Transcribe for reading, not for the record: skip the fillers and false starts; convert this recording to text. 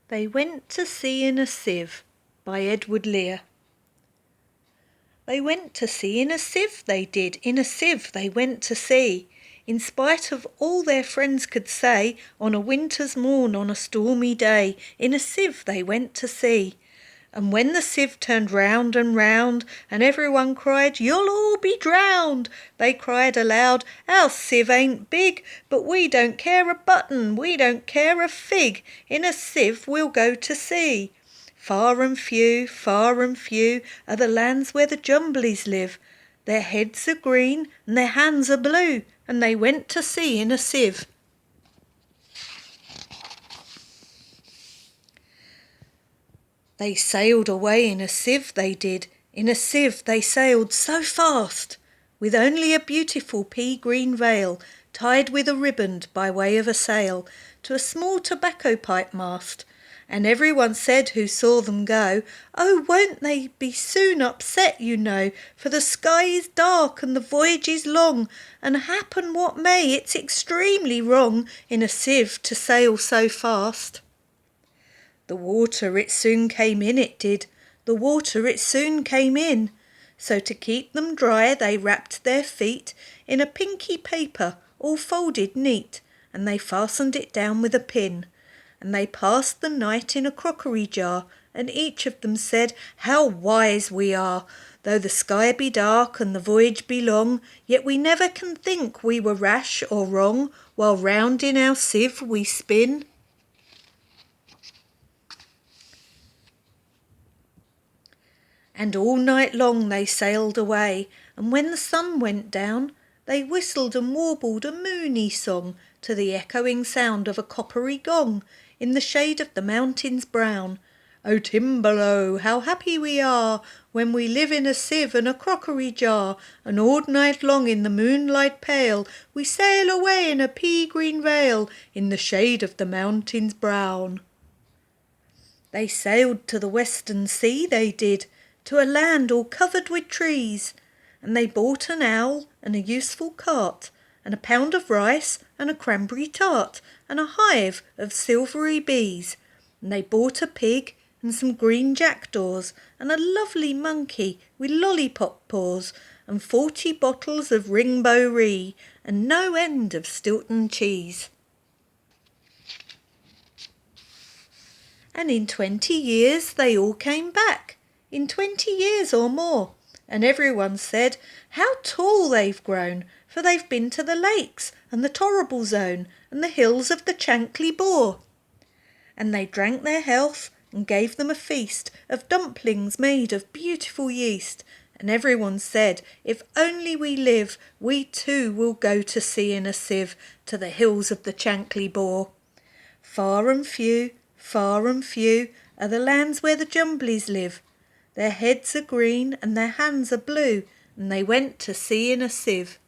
They went to sea in a sieve, by Edward Lear. They went to sea in a sieve, they did, in a sieve they went to sea. In spite of all their friends could say, on a winter's morn, on a stormy day, in a sieve they went to sea. And when the sieve turned round and round, and everyone cried, "You'll all be drowned," they cried aloud, "Our sieve ain't big, but we don't care a button, we don't care a fig, in a sieve we'll go to sea." Far and few are the lands where the Jumblies live. Their heads are green and their hands are blue, and they went to sea in a sieve. They sailed away in a sieve, they did. In a sieve they sailed so fast, with only a beautiful pea-green veil tied with a riband by way of a sail to a small tobacco pipe mast. And everyone said who saw them go, "Oh, won't they be soon upset, you know, for the sky is dark and the voyage is long, and happen what may, it's extremely wrong in a sieve to sail so fast." The water it soon came in, it did, the water it soon came in. So to keep them dry they wrapped their feet in a pinky paper all folded neat, and they fastened it down with a pin. And they passed the night in a crockery jar, and each of them said, "How wise we are! Though the sky be dark and the voyage be long, yet we never can think we were rash or wrong, while round in our sieve we spin." And all night long they sailed away, and when the sun went down, they whistled and warbled a moony song to the echoing sound of a coppery gong in the shade of the mountains brown. "O Timballo, how happy we are when we live in a sieve and a crockery jar, and all night long in the moonlight pale we sail away in a pea-green veil in the shade of the mountains brown." They sailed to the western sea, they did, to a land all covered with trees, and they bought an owl and a useful cart, and a pound of rice and a cranberry tart, and a hive of silvery bees, and they bought a pig and some green jackdaws, and a lovely monkey with lollipop paws, and 40 bottles of Ringbo Ree, and no end of Stilton cheese. And in 20 years they all came back, in 20 years or more, and everyone said, "How tall they've grown, for they've been to the lakes and the torrible zone and the hills of the Chankly Bore." And they drank their health and gave them a feast of dumplings made of beautiful yeast, and everyone said, "If only we live, we too will go to sea in a sieve to the hills of the Chankly Bore." Far and few are the lands where the Jumblies live. Their heads are green and their hands are blue, and they went to sea in a sieve.